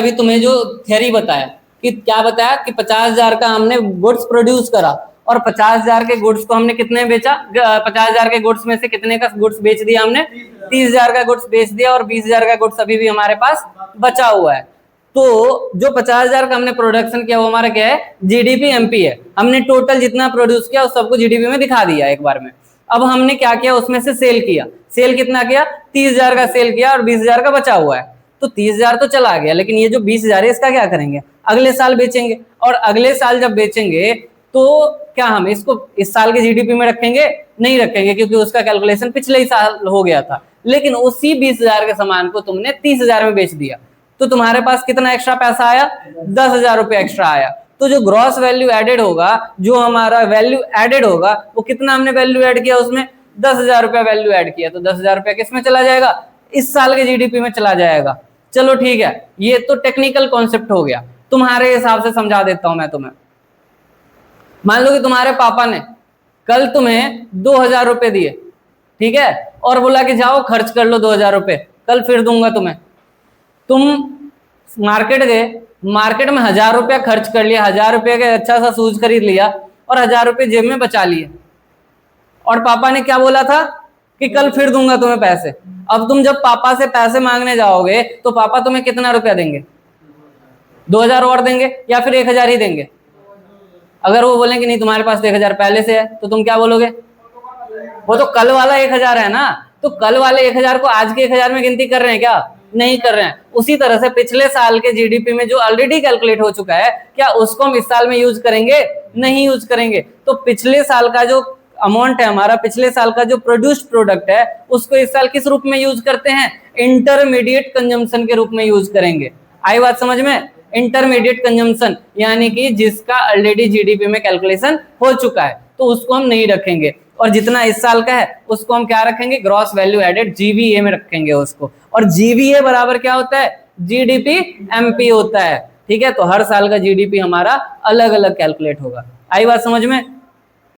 अभी तुम्हें जो थ्योरी बताया कि क्या बताया कि 50,000 का हमने गुड्स प्रोड्यूस करा और 50,000 के गुड्स को हमने कितने बेचा, 50,000 के गुड्स में से कितने का गुड्स बेच दिया हमने, 30,000 का गुड्स बेच दिया और 20,000 का गुड्स अभी भी हमारे पास बचा हुआ है। तो जो 50,000 का हमने प्रोडक्शन किया वो हमारा क्या है, जीडीपी एमपी है। हमने टोटल जितना प्रोड्यूस किया उस सबको जीडीपी में दिखा दिया एक बार में। अब हमने क्या किया, उसमें से सेल किया। सेल कितना किया, 30,000 का सेल किया और 20,000 का बचा हुआ है। तो 30,000 तो चला गया, लेकिन ये जो 20,000 है इसका क्या करेंगे, अगले साल बेचेंगे। और अगले साल जब बेचेंगे तो क्या हम इसको इस साल के जीडीपी में रखेंगे, नहीं रखेंगे, क्योंकि उसका कैलकुलेशन पिछले ही साल हो गया था। लेकिन उसी 20,000 के सामान को तुमने 30,000 में बेच दिया, तो तुम्हारे पास कितना एक्स्ट्रा पैसा आया, 10,000 रुपये एक्स्ट्रा आया। तो जो ग्रॉस वैल्यू एडेड होगा, जो हमारा वैल्यू एडेड होगा, वो कितना हमने वैल्यू ऐड किया, उसमें 10,000 रुपया वैल्यू ऐड किया। तो 10,000 रुपया किस में चला जाएगा, इस साल के जीडीपी में चला जाएगा। चलो ठीक है, ये तो टेक्निकल कॉन्सेप्ट हो गया, तुम्हारे हिसाब से समझा देता हूं मैं तुम्हें। मान लो कि तुम्हारे पापा ने कल तुम्हें 2,000 रुपए दिए, ठीक है, और बोला कि जाओ खर्च कर लो 2,000 रुपए, कल फिर दूंगा तुम्हें। तुम मार्केट गए, मार्केट में 1,000 रुपया खर्च कर लिया, 1,000 रुपये का अच्छा सा शूज खरीद लिया और 1,000 रुपये जेब में बचा लिए। और पापा ने क्या बोला था कि कल फिर दूंगा तुम्हें पैसे। अब तुम जब पापा से पैसे मांगने जाओगे तो पापा तुम्हें कितना रुपया देंगे, 2,000 और देंगे या फिर 1,000 ही देंगे। अगर वो बोलेंगे नहीं तुम्हारे पास 1,000 पहले से है, तो तुम क्या बोलोगे, वो तो कल वाला 1,000 है ना, तो कल वाले 1,000 को आज के 1,000 में गिनती कर रहे हैं क्या, नहीं कर रहे हैं। उसी तरह से पिछले साल के जीडीपी में जो ऑलरेडी कैलकुलेट हो चुका है, क्या उसको हम इस साल में यूज करेंगे, नहीं यूज करेंगे। तो पिछले साल का जो अमाउंट है हमारा, पिछले साल का जो प्रोड्यूस्ड प्रोडक्ट है, उसको इस साल किस रूप में यूज करते हैं, इंटरमीडिएट कंजम्पशन के रूप में यूज करेंगे। आई बात समझ में, इंटरमीडिएट कंजम्पशन यानी कि जिसका ऑलरेडी जीडीपी में कैलकुलेशन हो चुका है, तो उसको हम नहीं रखेंगे। और जितना इस साल का है उसको हम क्या रखेंगे, ग्रॉस वैल्यू एडेड जीवीए में रखेंगे उसको। और जीवीए बराबर क्या होता है, जीडीपी एमपी होता है। ठीक है, तो हर साल का जीडीपी हमारा अलग अलग कैलकुलेट होगा। आई बात समझ में।